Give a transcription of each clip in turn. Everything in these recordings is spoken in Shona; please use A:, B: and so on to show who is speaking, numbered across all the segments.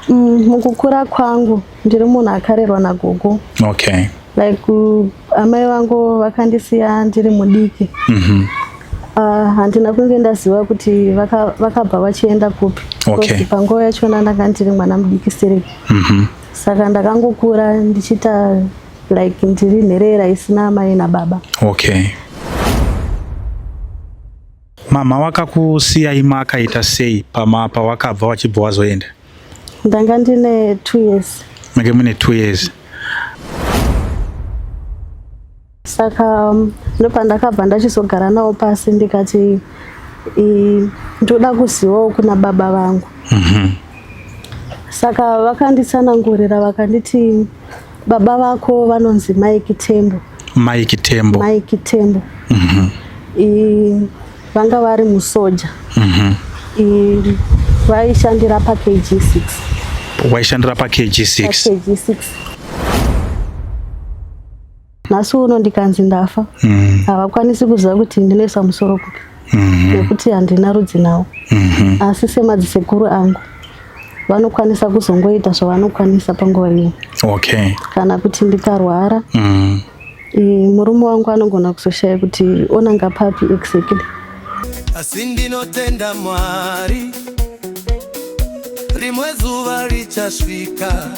A: Mukukura kwangu ndiri munhu akarerwa nagogo.
B: Okay.
A: Like amai vangu vakandisiya ndiri mudiki. Handina kunge ndaziva kuti vakabva vachienda kupi.
B: Okay.
A: Panguva yachona ndanga ndiri mwana mudiki sereki. Saka ndakangokura ndichita like ndiri nherera isina mai nababa.
B: Okay. Mama wakakusiya ima akaita sei pawakabva wachibva wazoenda?
A: Ndanga ndine 2 years.
B: Make mune 2 years.
A: Saka ndopandakabva ndachizogara nawo pasi ndikati ndoda kuzivawo kuna baba vangu. Saka vakanditsanangurira vakanditi baba vako vanonzi Mike Tembo.
B: Mike Tembo.
A: Mike Tembo. Vanga vari musoja. Vaishandira pa KG6.
B: Vaishandira pa KG6.
A: KG6. Nhasi uno ndikanzi ndafa. Havakwanisi kuziva kuti ndinoisa musoro kupi. Nekuti handina rudzi nawo. Asi semadzisekuru angu vanokwanisa kuzongoita zvavanokwanisa panguva iyo.
B: Okay.
A: Kana kuti ndikarwara murume wangu anogona kuzoshaya kuti onanga papi exactly.
C: Asi ndinotenda Mwari rimwe zuva richasvika,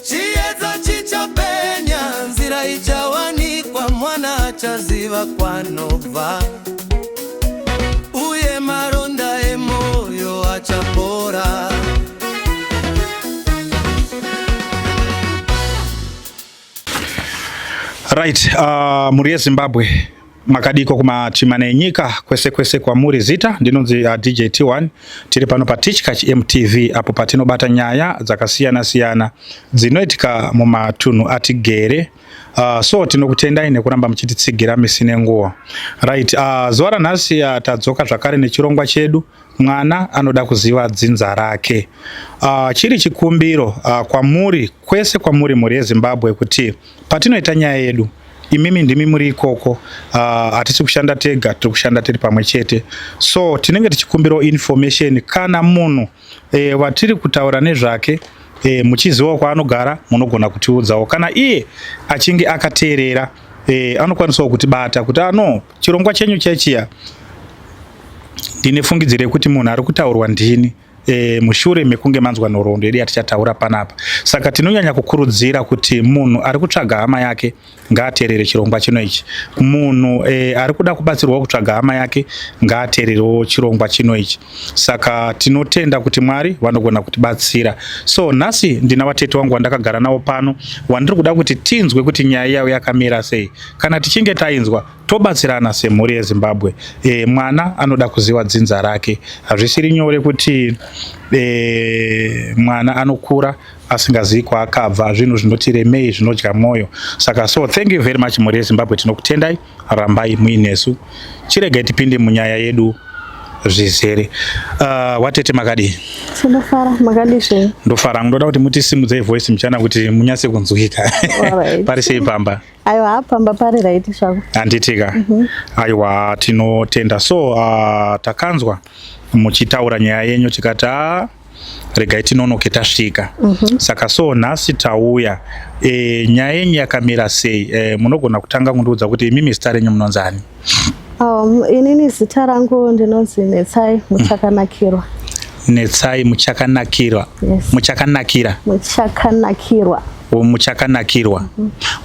C: chiedza chichapenya, nzira ichawanikwa, mwana achaziva kwanobva, uye maronda emoyo achapora.
B: Right, muri yeZimbabwe makadiko kumatimana enyika kwese kwa muri zita ndinonzi DJ T1 tiri pano pa Teachkach MTV apo patinobata nyaya dzakasiyana dzinoitika mumatunhu atigere. So tinokutendai nekuramba muchititsigira misi nenguva. Right, zuva ranhasi tadzoka zvakare nechirongwa chedu mwana anoda kuziva dzinza rake. Chiri chikumbiro kwamuri kwese kwamuri muri yeZimbabwe kuti patinoita nyaya yedu imimi ndimi muri ikoko, hatisi kushanda tega, tiri kushanda tiri pamwe chete. So tinenge tichikumbira information kana munhu watiri kutaura nezvake muchiziva kwaanogara munogona kutiudzawo. Kana iye achinge akateerera anokwanisawo kutibata kuti chirongwa chenyu chechiya ndine fungidzire kuti munhu ari kutaurwa ndini mushure mekunge manzwa nhoroondo yedu yatichataura panapa. Saka tinonyanya kukurudzira kuti munhu ari kutsvaga hama yake ngaateerere chirongwa chino ichi. Munhu ari kuda kubatsirwa kutsvaga hama yake ngaateererewo chirongwa chino ichi. Saka tinotenda kuti Mwari vanogona kutibatsira. So nhasi ndina vatete wangu wandakagara nawo pano wandiri kuda kuti tinzwe kuti nyaya yavo yakamira sei. Kana tichinge tainzwa tobatsirana semhuri yeZimbabwe. Mwana anoda kuziva dzinza rake. Hazvisiri nyore kuti mwana anokura asingazivi kwaakabva, zvinhu zvinotiremei, zvinodya mwoyo. Saka so thank you very much mhuri yeZimbabwe, tinokutendai, rambai muinesu. Chiregai tipinde munyaya yedu zvizere. Watete makadi?
A: Tinofara, makadi zvei?
B: Ndofara, ndoda kuti mutisimudzei voice mchana kuti munyase kunzwika. Pari sei pamba?
A: Aiwa, pamba pari right zvako.
B: Handitika. Aiwa, tinotenda. So takanzwa muchitaura nyaya yenyu tikati regai tinonoke tasvika. Saka so nhasi tauya, nyaya yenyu yakamira sei? Munogona kutanga kundiudza kuti imimi zita renyu munonzani?
A: Inini zita rangu ndinonzi Netsai Muchakanakirwa.
B: Netsai Muchakanakirwa.
A: Yes.
B: Muchakanakira.
A: Muchakanakirwa.
B: Muchakanakirwa.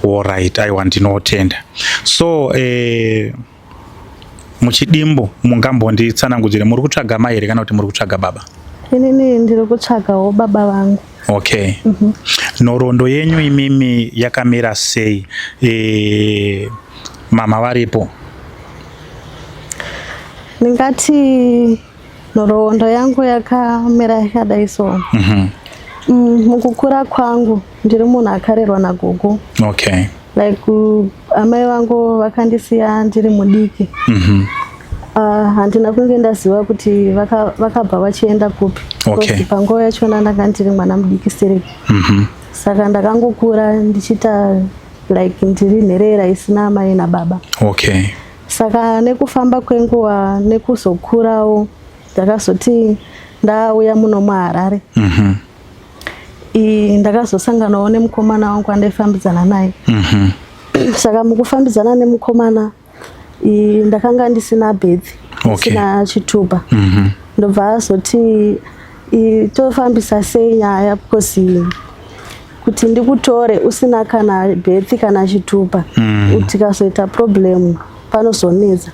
B: Alright, aiwa ndinotenda. So muchidimbo mungambonditsanangudzire muri kutsvaga mai here kana kuti muri kutsvaga baba?
A: Inini ndiri kutsvagawo baba vangu.
B: Okay. Nhoroondo yenyu imimi yakamira sei? Mama varipo?
A: Ndingati nhoroondo yangu yakamira yakadai so. Mukukura kwangu ndiri munhu akarerwa nagogo.
B: Okay.
A: Like amai vangu vakandisiya ndiri mudiki. Handina kunge ndaziva kuti vakabva vachienda kupi.
B: Okay.
A: Panguva yachona ndanga ndiri mwana mudiki sereki. Saka ndakangokura ndichita like ndiri nherera isina mai nababa.
B: Okay.
A: Saka nekufamba kwenguva nekuzokurawo ndakazoti ndauya muno muHarare. Ndakazosanganawo nemukomana wangu andaifambidzana naye. Saka mukufambidzana nemukomana ndakanga ndisina bhedhi, ndisina chitupa. Ndobva azoti tofambisa sei nyaya because kuti ndikutore usina kana bhedhi kana chitupa tikazoita problem panozonetsa.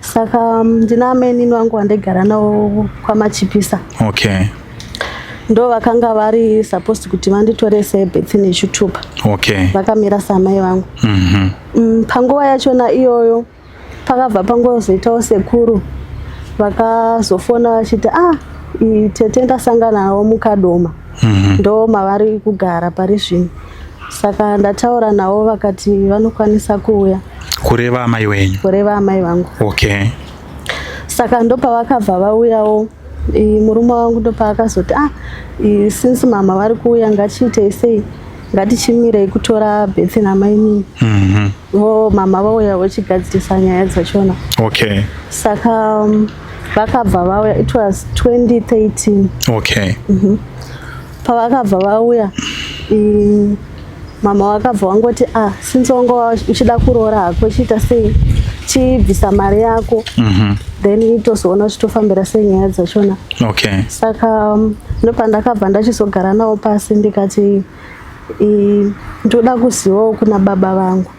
A: Saka ndina menini wangu wandaigara nawo kwaMachipisa. Ndo vakanga vari supposed kuti vanditorese bhedhi nechitupa. Vakamira samai vangu. Panguva yachona iyoyo pakabva pangozoitawo sekuru vakazofona vachiti tete ndasangana nawo mukadoma. Ndo mavari kugara pari zvino. Saka ndataura navo vakati vanokwanisa kuuya.
B: Kureva amai wenyu?
A: Kureva amai vangu. Saka ndo pavakabva vauyawo. Murume wangu ndo paakazoti since mama vari kuuya ngatiite sei, ngatichimirei kutora bhedhi namainini. Mama vauya vochigadzirisa nyaya dzachona. Saka vakabva vauya, it was 2013. Pavakabva vauya mama wakabva wangoti since wanga uchida kuroora hako chiita sei, chibvisa mari yako then tozoona chitofambira sei nyaya dzachona. Saka ndopandakabva ndachizogara nawo pasi ndikati ndoda kuzivawo kuna baba vangu.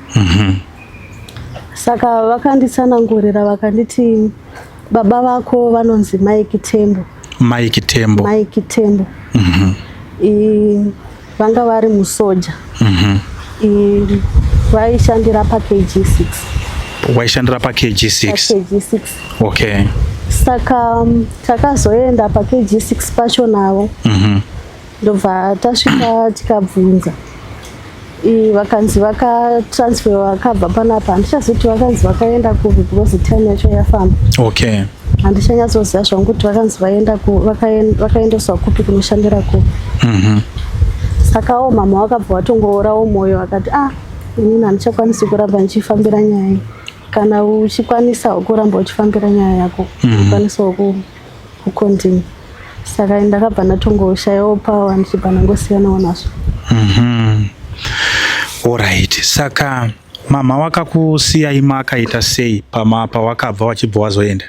A: Saka vakanditsanangurira vakanditi baba vako vanonzi Mike Tembo. Vanga vari musoja. Vaishandira paKG6.
B: Waishandira paKG6?
A: Saka takazoenda paKG6 pacho navo. Ndobva tasvika tikabvunza. Vakanzi vakatransfer vakabva panapa. Handichazoti vakanzi vakaenda kupi because time yacho yafamba. Handichanyazoziva zvangu kuti vakanzi vakaendeswa kupi kunoshandira kupi. Sakawo mama wakabva watongourawo mwoyo vakati inini handichakwanisi kuramba ndichifambira nyaya. Kana uchikwanisa kuramba uchifambira nyaya yako, ukwanisawo kukontinue. Saka ndakabva ndatongoshayawo pawa ndichibva ndangosiyanawo nazvo.
B: Saka mama wakakusiyai makaita sei pawakabva wachibva wazoenda?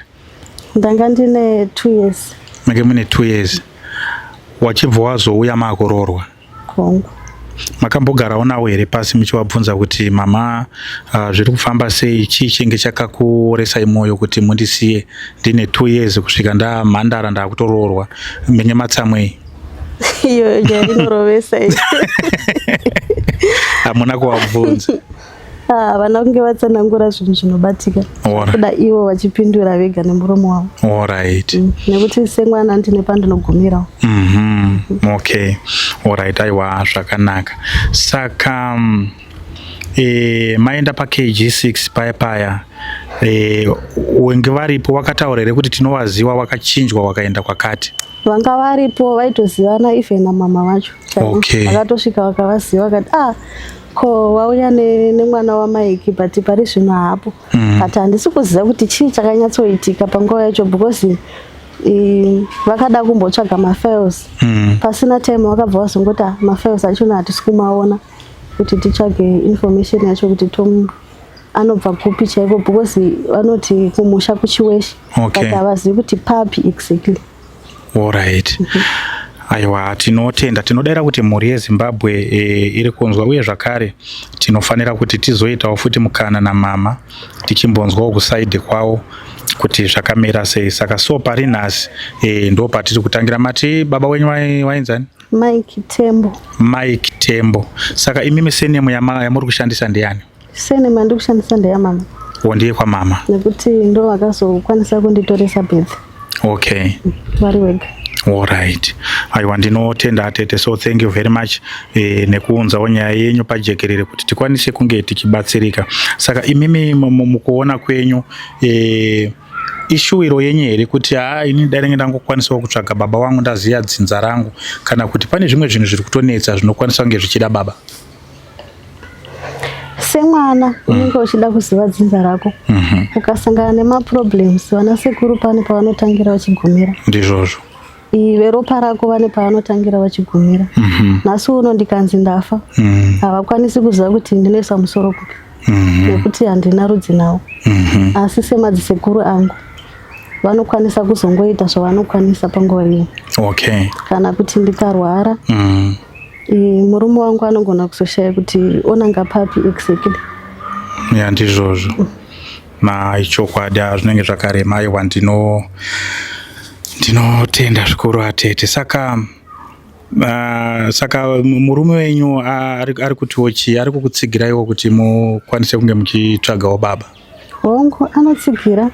A: Ndanga ndine 2 years.
B: Make mune 2 years. Wachibva wazouya makuroorwa? Makambogarawo nawo here pasi muchivabvunza kuti mama zviri kufamba sei, chii chinge chakakuresai mwoyo kuti mundisiye ndine 2 years kusvika ndamhandara ndakutoroorwa, menye matsamwei?
A: Iyo inorovesa.
B: Hamuna kuvabvunza?
A: Vana kunge vatsanangura zvinhu zvinobatika, kuda ivo vachipindura vega nemuromo wavo. Nekuti semwana ndine pandinogumirawo.
B: Aiwa, zvakanaka. Saka maenda paKG6 paya wenge varipo wakataura here kuti tinovaziva wakachinjwa wakaenda kwakati?
A: Vanga varipo vaitozivana even namama vacho. Vakatosvika vakavaziva vakati ko wauya nemwana waMike but pari zvino hapo. But handisi kuziva kuti chii chakanyatsoitika panguva yacho because vakada kumbotsvaga mafiles. Pasina time wakabva wazongoti mafiles achona hatisi kumaona kuti titsvage information yacho kuti anobva kupi chaiko because vanoti kumusha kuchiweshe. But havazivi kuti papi exactly.
B: Aiwa, tinotenda, tinodaira kuti mhuri yeZimbabwe iri kunzwa, uye zvakare tinofanira kuti tizoitawo futi mukana namama tichimbonzwawo kusaidhi kwawo kuti zvakamira sei. Saka so pari nhasi ndo patiri kutangira. Mati baba wenyu wainzani?
A: Mike
B: Tembo. Saka imimi senemu yamuri kushandisa ndiyani?
A: Senemu yandiri kushandisa ndeyamama.
B: Ndiye kwamama?
A: Nekuti ndo vakazokwanisa kunditoresa bhedhi. Vari wega. Aiwa, ndinotenda atete, so thank you very much nekuunzawo nyaya yenyu pajekerere kuti tikwanise kunge tichibatsirika. Saka imimi mukuona kwenyu ishuwiro yenyu here kuti ini daringe ndangokwanisawo kutsvaga baba wangu ndaziya dzinza rangu, kana kuti pane zvimwe zvinhu zviri kutonetsa zvinokwanisa kunge zvichida baba? Semwana unenge uchida kuziva dzinza rako, ukasangana nemaproblems vana sekuru pane pavanotangira vachigumira.
B: Ndizvozvo.
A: iwe ropa rako vane pavanotangira vachigumira. Nhasi uno ndikanzi ndafa havakwanisi kuziva kuti ndinoisa musoro kupi nekuti handina rudzi navo. Asi semadzisekuru angu vanokwanisa kuzongoita zvavanokwanisa panguva iyo. Kana kuti ndikarwara murume wangu anogona kuzoshaya kuti onanga papi exactly.
B: Ndizvozvo ichokwadi zvinenge zvakarema. Aiwa, ndinotenda zvikuru atete. Saka murume wenyu ari kutiwo chii? Ari kukutsigiraiwo kuti mukwanise kunge muchitsvagawo baba?
A: Hongu anotsigira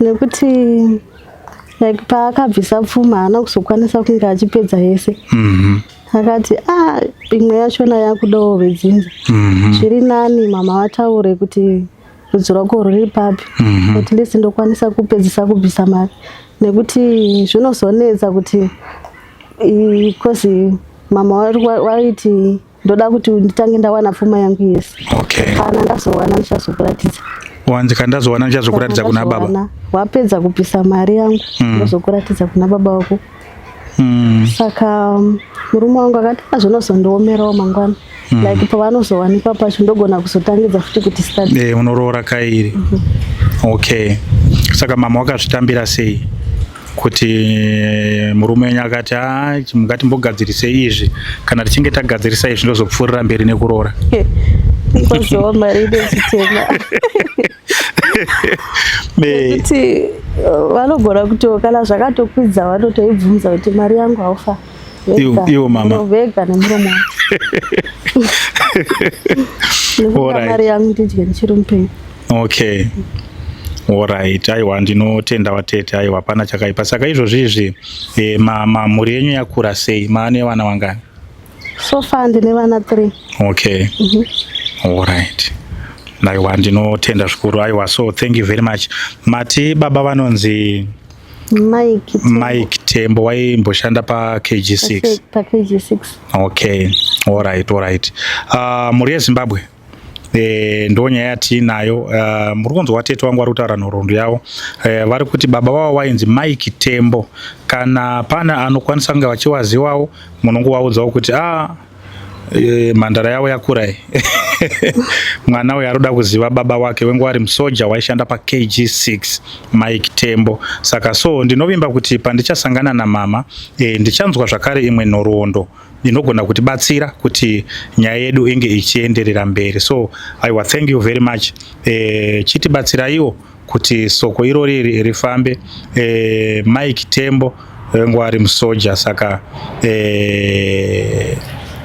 A: nekuti like paakabvisa pfuma haana kuzokwanisa kunge achipedza yese. Akati imwe yachona yakudawo vedzinza. Zviri nani mama vataure kuti rudzi rwako rwuri papi, at least ndokwanisa kupedzisa kubvisa mari, nekuti zvinozonetsa kuti kozi mama waiti ndoda kuti nditange ndawana pfuma yangu yese. Kana ndazowana ndichazokuratidza.
B: Wanzika ndazowana ndichazokuratidza kuna baba.
A: Wapedza kupisa mari yangu ndozokuratidza kuna baba wako. Saka murume wangu akati zvinozondiomerawo mangwana. Like pavanozowanikwa pacho ndogona kuzotangidza futi kuti study.
B: Unoroora kairi. Saka mama wakazvitambira sei kuti murume wenyu akati ngatimbogadzirise izvi, kana tichinge tagadzirisa izvi ndozopfuurira mberi nekuroora?
A: Ngozowa mari nechitema. Nekuti vanogona kuti kana zvakatokwidza vanotoibvunza kuti mari yangu haufa.
B: Iwo mama
A: vega nemuromo wangu. Mari yangu ndidye ndichiri mupenyu.
B: Alright. Aiwa, ndinotenda vatete. Aiwa, hapana chakaipa. Saka izvozvizvi mhuri yenyu yakura sei? Maane vana vangani?
A: So far ndine vana 3.
B: Alright. Aiwa, ndinotenda zvikuru. Aiwa, so thank you very much. Mati baba vanonzi Mike Tembo, waimboshanda pa KG6.
A: Pa KG6.
B: Alright. Muri yeZimbabwe ndonyaya yatinayo. Muri kunzwa watete wangu vari kutaura nhoroondo yavo. Vari kuti baba vavo wainzi Mike Tembo. Kana pana anokwanisa kunge vachiwaziwawo, munongovaudzawo kuti mhandara yavo yakurai. Mwana uyu aroda kuziva baba wake wengu ari musoja waishanda pa KG6, Mike Tembo. Saka so ndinovimba kuti pandichasangana namama ndichanzwa zvakare imwe nhoroondo inogona kutibatsira kuti nyaya yedu inge ichienderera mberi. So aiwa, thank you very much. Chitibatsiraiwo kuti soko irori rifambe. Mike Tembo wengu ari musoja. Saka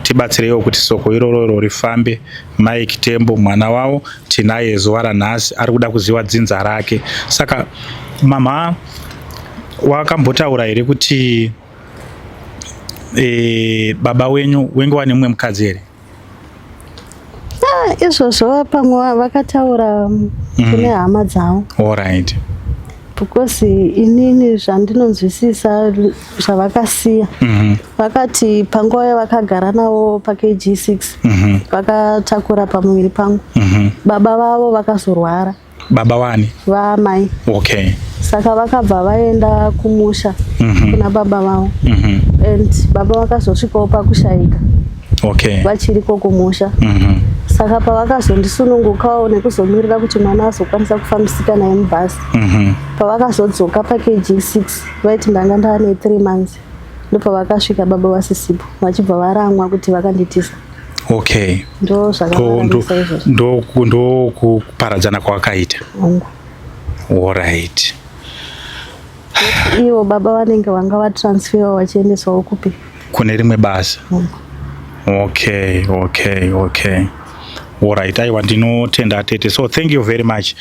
B: tibatsireiwo kuti soko iroro rifambe. Mike Tembo mwana wavo tinaye zuva ranhasi, ari kuda kuziva dzinza rake. Saka mama wakambotaura here kuti baba wenyu wenge wane mumwe mukadzi here?
A: Izvozvo pamwe vakataura kune hama dzavo.
B: Alright.
A: Because inini zvandinonzwisisa zvavakasiya, vakati panguva yavakagara navo pa KG6 vakatakura pamuviri pangu. Baba vavo vakazorwara.
B: Baba wani?
A: Vamai. Saka vakabva vaenda kumusha kuna baba vavo. And baba vakazosvikawo pakushayika vachiriko kumusha. Saka pavakazondisunungukawo nekuzomirira kuti mwana azokwanisa kufambisika naye mubhasi, pavakazodzoka pa KG6 vaiti ndanga ndane 3 months, ndopavakasvika baba vasisipo vachibva varamwa kuti vakanditisa. Ndo zvakavarambisa izvozvo.
B: Ndo kuparadzana kwavakaita. Alright.
A: Ivo baba vanenge vanga vatransferiwa vachiendeswawo kupi?
B: Kune rimwe basa. Alright. Aiwa, ndinotenda atete. So thank you very much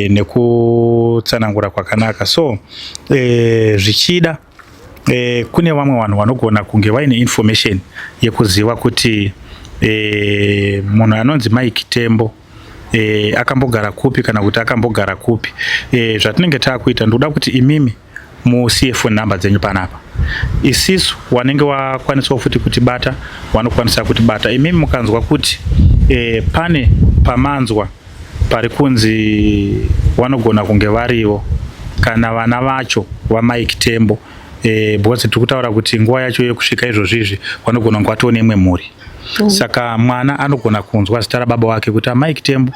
B: nekutsanangura kwakanaka. So zvichida kune vamwe vanhu vanogona kunge vaine information yekuziva kuti munhu anonzi Mike Tembo akambogara kupi kana kuti akambogara kupi. Zvatinenge taakuita, ndoda kuti imimi musiye phone number dzenyu panapa. Isisu wanenge wakwanisawo futi kutibata vanokwanisa kutibata. Imimi mukanzwa kuti pane pamanzwa pari kunzi vanogona kunge varivo kana vana vacho vaMike Tembo because tikutaura kuti nguva yacho yekusvika izvozvizvi vanogona kunge vatoo nemwe mhuri. Saka mwana anogona kunzwa zita rababa wake kuti Mike Tembo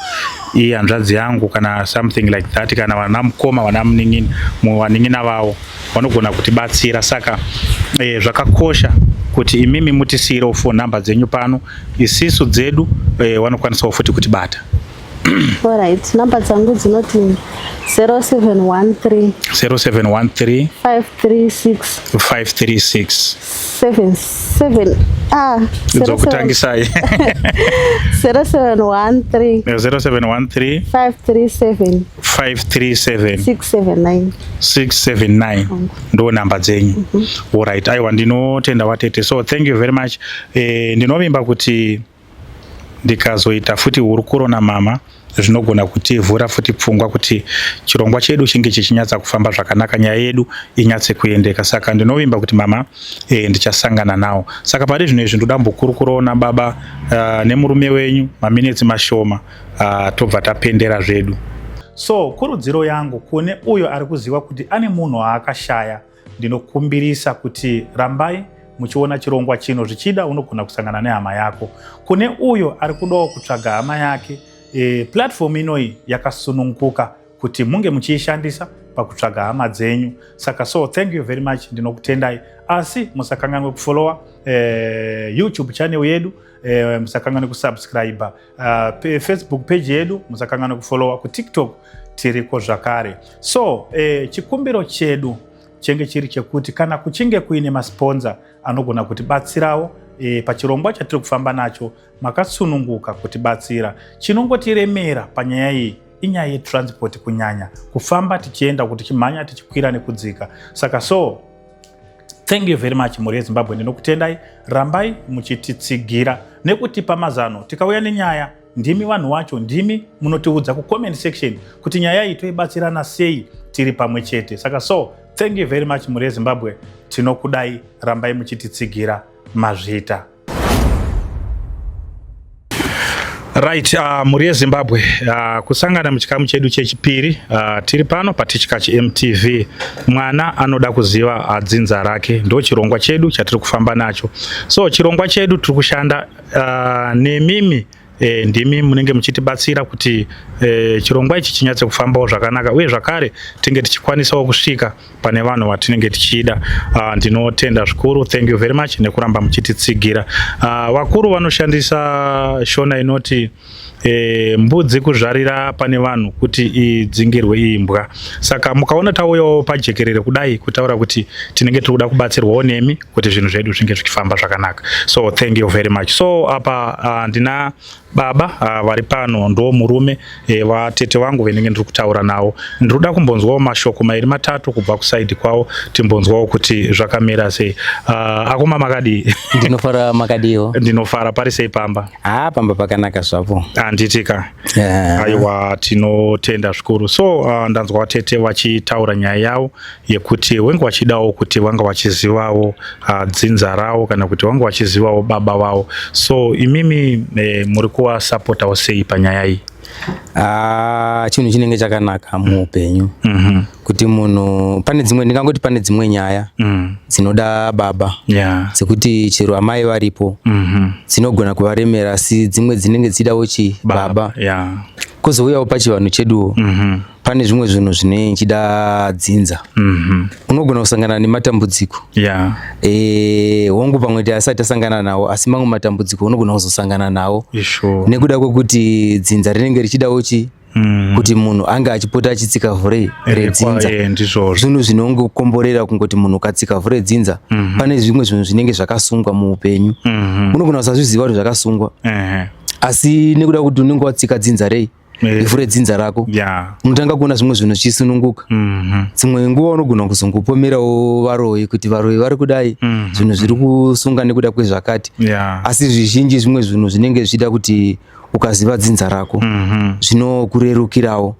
B: iyi hanzvadzi yangu kana something like that, kana vana mukoma vana munin'ina vavo vanogona kutibatsira. Saka zvakakosha kuti imimi mutisiyire phone number dzenyu pano, isisu dzedu vanokwanisa futi kutibata.
A: Alright, number dzangu dzinoti 0713 536 77
B: Zokutangisai
A: 0713
B: 537
A: 679
B: ndo namba dzenyu. Alright, aiwa ndinotenda watete. So thank you very much. Ndinovimba kuti ndikazoita futi hurukuro namama zvinogona kutivhura futi pfungwa kuti chirongwa chedu chinge chichinyatsa kufamba zvakanaka, nyaya yedu inyatse kuendeka. Saka ndinovimba kuti mama ndichasangana nawo. Saka pari zvino izvi ndoda mbokurukuroona baba nemurume wenyu maminitsi mashoma tobva tapendera zvedu. So kurudziro yangu kune uyo ari kuziva kuti ane munhu aakashaya, ndinokumbirisa kuti rambai muchiona chirongwa chino, zvichida unogona kusangana nehama yako. Kune uyo ari kudawo kutsvaga hama yake, platform inoi yakasununguka kuti munge muchiishandisa pakutsvaga hama dzenyu. Saka so thank you very much, ndinokutendai. Asi musakanganwe kufollowa YouTube channel yedu, musakanganwe kusubscribe Facebook page yedu, musakanganwe kufollowa ku TikTok tiriko zvakare. So chikumbiro chedu chenge chiri chekuti kana kuchinge kuine masponza anogona kutibatsirawo pachirongwa chatiri kufamba nacho, makasununguka kutibatsira. Chinongotiremera panyaya iyi inyaya yetransport, kunyanya kufamba tichienda kuti chimhanya tichikwira nekudzika. Saka so thank you very much mhuri yeZimbabwe, ndinokutendai. Rambai muchititsigira nekutipa mazano. Tikauya nenyaya ndimi vanhu wacho, ndimi munotiudza ku comment section kuti nyaya iyi toibatsirana sei tiri pamwe chete. Saka so thank you very much mhuri yeZimbabwe, tinokudai. Rambai muchititsigira mazvita. Right, mhuri yeZimbabwe, kusangana muchikamu chedu chechipiri, tiri pano paTichikachi MTV. Mwana anoda kuziva dzinza rake, ndo chirongwa chedu chatiri kufamba nacho. So chirongwa chedu tiri kushanda nemimi ndimi munenge muchitibatsira kuti chirongwa ichi chinyatse kufambawo zvakanaka, uye zvakare tinge tichikwanisawo kusvika pane vanhu vatinenge tichida. Ndinotenda zvikuru, thank you very much nekuramba muchititsigira. Vakuru vanoshandisa shona inoti mbudzi kuzvarira pane vanhu kuti idzingirwe imbwa. Saka mukaona tauyawo pajekerere kudai kutaura kuti tinenge tiri kuda kubatsirwawo nemi kuti zvinhu zvedu zvinge zvichifamba zvakanaka. So thank you very much. So apa ndina baba vari pano, ndo murume vatete vangu venenge ndiri kutaura nawo. Ndiri kuda kumbonzwawo mashoko mairi matatu kubva kusaidi kwavo, timbonzwawo kuti zvakamira sei. Akoma makadi?
D: Ndinofara makadiyo.
B: Ndinofara. Pari sei pamba?
D: Pamba pakanaka zvapo.
B: Anditika. Aiwa, tinotenda zvikuru. So ndanzwa vatete vachitaura nyaya yavo yekuti wenga vachidawo kuti vanga vachizivawo dzinza ravo kana kuti vanga vachizivawo baba vavo. So imimi muri kuvasapotawo sei panyaya iyi?
D: Chinhu chinenge chakanaka muupenyu kuti munhu, pane dzimwe, ndingangoti pane dzimwe nyaya dzinoda baba, dzekuti chero amai varipo dzinogona kuvaremera, asi dzimwe dzinenge dzidawo baba. Kozouyawo pachivanhu chedu pane zvimwe zvinhu zvine chida dzinza. Unogona kusangana nematambudziko, hongu pamwe asati asangana nawo, asi mamwe matambudziko unogona kuzosangana nawo nekuda kwekuti dzinza rinenge richidawo kuti munhu anga achipota achitsika vhure redzinza. Zvinhu zvinongokomborera kungoti munhu ukatsika vhure dzinza, pane zvimwe zvinhu zvinenge zvakasungwa muupenyu. Unogona kusazviziva kuti zvakasungwa, asi nekuda kuti unenge watsika dzinza rei, ivhure dzinza rako, unotanga kuona zvimwe zvinhu zvichisununguka. Dzimwe nguva unogona kuzongopomerawo varoyi kuti varoyi vari kudai, zvinhu zviri kusunga nekuda kwezvakati. Asi zvizhinji zvimwe zvinhu zvinenge zvichida kuti ukaziva dzinza rako zvinokurerukirawo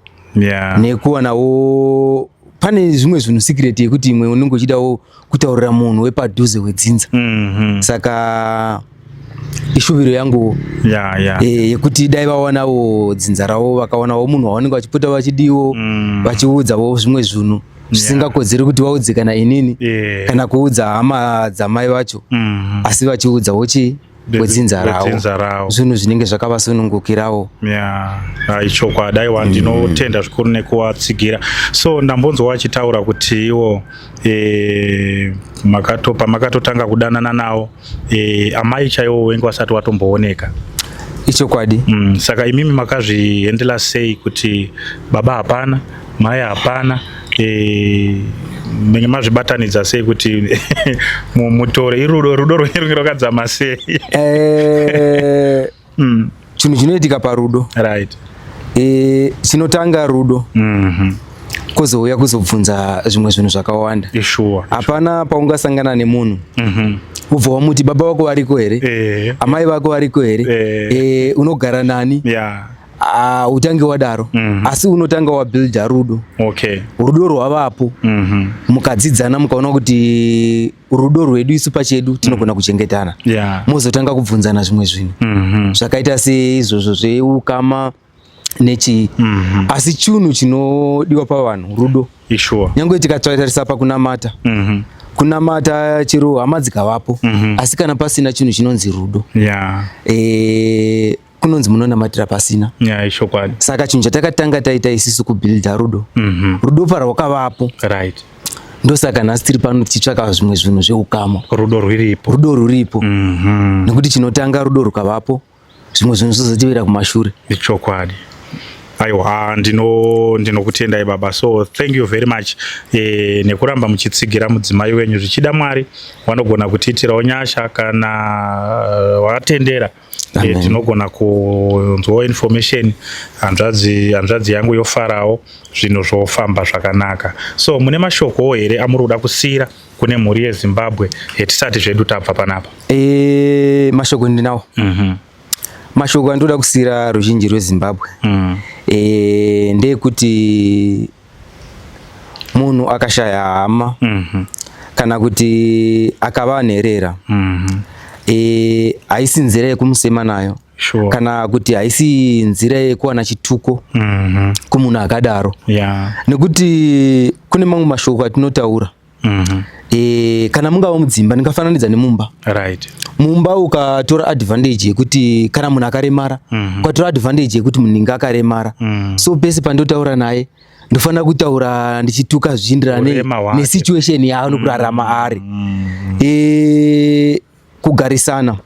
D: nekuwanawo. Pane zvimwe zvinhu secret yekuti imwe unenge uchidawo kutaurira munhu wepadhuze wedzinza. Saka ishuviro yangu yekuti dai vaonawo dzinza ravo, vakaonawo munhu wavanenge vachipota vachidiwo vachiudzawo zvimwe zvinhu zvisingakodzeri kuti vaudze kana inini kana kuudza hama dzamai vacho asi vachiudzawo wedzinza rawo zvinhu zvinenge zvakavasunungukirawo.
B: Chokwadi aiwa ndinotenda zvikuru nekuvatsigira. So ndambonzwa vachitaura kuti iwo pamakatotanga kudanana nawo amai chaiwo wengi vasati vatombooneka.
D: Ichokwadi.
B: Saka imimi makazviendela sei kuti baba hapana, mai hapana, menye mazvibatanidza sei kuti mutore irudo rwenyu rwakadzama sei?
D: Chinhu chinoitika parudo.
B: Right.
D: Chinotanga rudo. Kozouya kuzobvunza zvimwe zvinhu zvakawanda. Hapana paungasangana nemunhu ubva wamuti baba vako variko here, amai vako variko here, unogara nani, utange wadaro, asi unotanga wabuilda rudo. Rudo rwavapo, mukadzidzana mukaona kuti rudo rwedu isu pachedu tinogona kuchengetana, mozotanga kubvunzana zvimwe zvinhu zvakaita seizvozvo zveukama nechi asi chinhu chinodiwa pavanhu rudo. Nyangwe tikatarisa pakunamata, kunamata chero hama dzikavapo, asi kana pasina chinhu chinonzi rudo, kunonzi munonamatira pasina. Saka chinhu chatakatanga taita isusu kubuilda rudo, rudo parwakavapo, ndosaka nhasi tiri pano tichitsvaka zvimwe zvinhu zveukama, rudo rwuripo, nekuti chinotanga rudo rukavapo, zvimwe zvinhu zvizotivira kumashure.
B: Ichokwadi. Aiwa, ndinokutendai baba. So thank you very much nekuramba muchitsigira mudzimai wenyu. Zvichida Mwari vanogona kutiitirawo nyasha kana watendera. Tinogona kunzwawo information hanzvadzi yangu yofarawo zvinhu zvofamba zvakanaka. So mune mashokowo here amuri kuda kusiyira kune mhuri yeZimbabwe tisati zvedu tabva panapa?
D: Mashoko ndinawo. Mashoko andoda kusiyira ruzhinji rweZimbabwe ndeyekuti munhu akashaya hama kana kuti akava nherera haisi nzira yekumusema nayo, kana kuti haisi nzira yekuwana chituko kumunhu akadaro, nekuti kune mamwe mashoko atinotaura. Kana mungava mudzimba, ndingafananidza nemumba. Mumba ukatora advantage yekuti kana munhu akaremara, ukatora advantage yekuti munhu akaremara, so pese pandotaura naye ndofanira kutaura ndichituka zvichienderana nesituation yaanokurarama ari. Kugarisana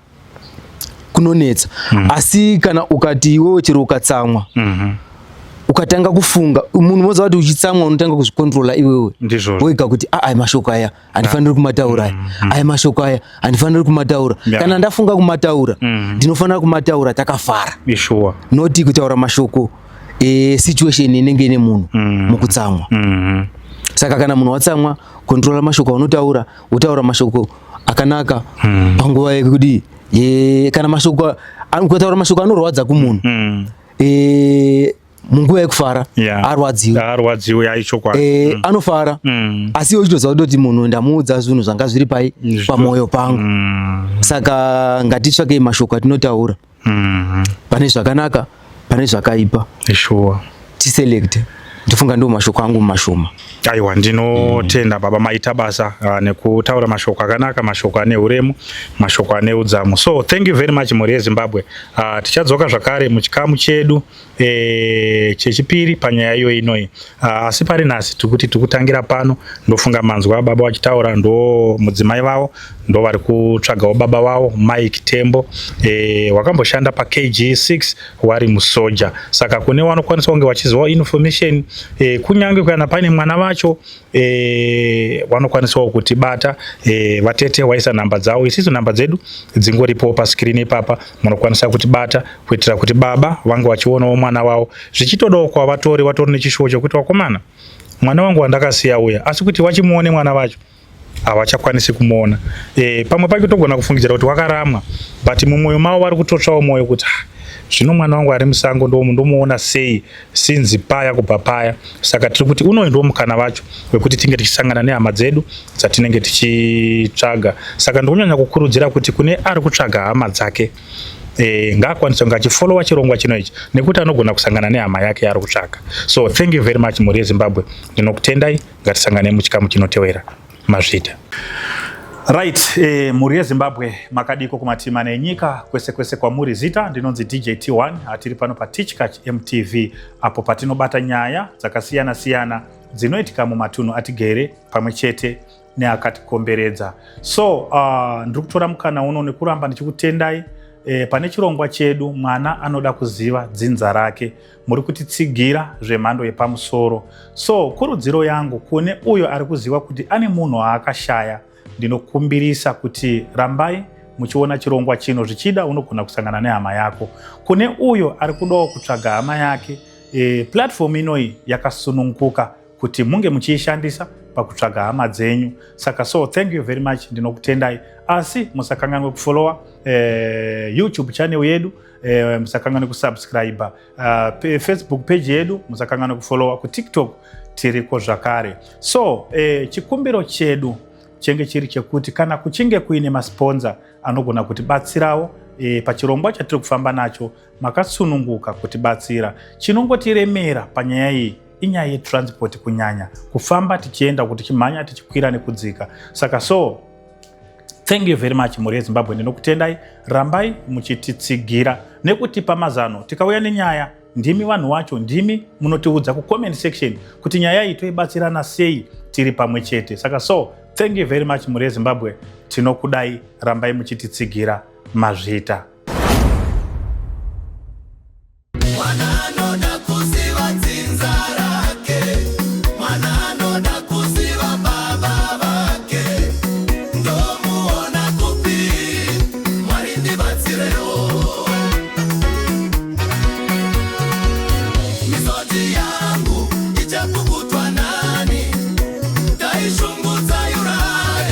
D: kunonetsa, asi kana ukati iwewe chero ukatsamwa ukatanga kufunga, munhu unoziva kuti uchitsamwa unotanga kuzvikontrola iwewe wega kuti aya mashoko aya handifaniri kumataura, aya mashoko aya handifaniri kumataura. Kana ndafunga kumataura ndinofanira kumataura takafara, noti kutaura mashoko situation inenge ine munhu mukutsamwa. Saka kana munhu watsamwa, kontrola mashoko unotaura, utaura mashoko akanaka panguva yekuti kana mashoko ukataura mashoko anorwadza kumunhu munguva yekufara arwadziwi, anofara, asi iwe uchitoziva kuti munhu ndamuudza zvinhu zvanga zviri pamwoyo pangu. Saka ngatitsvakei mashoko atinotaura, pane zvakanaka pane zvakaipa, tiselekte. Ndifunga ndo mashoko angu mashoma.
B: Aiwa, ndinotenda baba maita basa nekutaura mashoko akanaka, mashoko ane uremu, mashoko ane udzamu. So thank you very much mhuri yeZimbabwe. Tichadzoka zvakare muchikamu chedu chechipiri panyaya iyo inoi. Asi pari nhasi tikuti tikutangira pano, ndofunga manzwa baba wachitaura ndo mudzimai wavo, ndo vari kutsvagawo baba wavo Mike Tembo, wakamboshanda pa KG6 wari musoja. Saka kune vanokwanisa kunge vachizivawo information kunyange kana pane mwana vacho vanokwanisawo kutibata, vatete waisa namba dzavo, isiso namba dzedu dzingoripo pa screen ipapa, munokwanisa kutibata kuitira kuti baba vange vachionawo mwana wavo. Zvichitodawo kwa vatori nechishuwo chokuti wakomana, mwana wangu wandakasiya uya, asi kuti wachimuone mwana vacho havachakwanisi kumuona. Pamwe pacho togona kufungidzira kuti wakaramwa, but mumwoyo mavo vari kutotsvawo mwoyo kuti zvino mwana wangu ari musango ndomuona sei sinzi paya kubva paya. Saka tiri kuti unoyi ndo mukana vacho wekuti tinge tichisangana nehama dzedu dzatinenge tichitsvaga. Saka ndikunyanya kukurudzira kuti kune ari kutsvaga hama dzake ngakwanisa ngachifollowa chirongwa chino ichi nekuti anogona kusangana nehama yake yari kutsvaka. So thank you very much muri yeZimbabwe, ndinokutendai, ngatisangane muchikamu chinotevera. Mazvita. Right, muri yeZimbabwe makadiko kumatimana enyika kwese kwese kwamuri zita, ndinonzi DJ T1, atiri pano pa Tichkach MTV apo patinobata nyaya dzakasiyana siyana dzinoitika mumatunhu atigere pamwe chete neakatikomberedza. So ndiri kutora mukana uno nekuramba ndichikutendai pane chirongwa chedu mwana anoda kuziva dzinza rake, muri kutitsigira zvemhando yepamusoro. So kurudziro yangu kune uyo ari kuziva kuti ane munhu aakashaya, ndinokumbirisa kuti rambai muchiona chirongwa chino, zvichida unogona kusangana nehama yako. Kune uyo ari kudawo kutsvaga hama yake, platform inoi yakasununguka kuti munge muchiishandisa pakutsvaga hama dzenyu. Saka so thank you very much, ndinokutendai. Asi musakanganwe kufollowa YouTube channel yedu, musakanganwe kusubscribe Facebook page yedu, musakanganwe kufollowa ku TikTok tiriko zvakare. So chikumbiro chedu chenge chiri chekuti kana kuchinge kuine masponsa anogona kutibatsirawo pachirongwa chatiri kufamba nacho, makasununguka kutibatsira. Chinongotiremera panyaya iyi inyaya yetransport, kunyanya kufamba tichienda kuti chimhanya tichikwira nekudzika. Saka so thank you very much muri yeZimbabwe, ndinokutendai, rambai muchititsigira nekutipa mazano. Tikauya nenyaya ndimi vanhu wacho, ndimi munotiudza ku comment section kuti nyaya iyi toibatsirana sei tiri pamwe chete. Saka so thank you very much muri yeZimbabwe, tinokudai, rambai muchititsigira. Mazvita.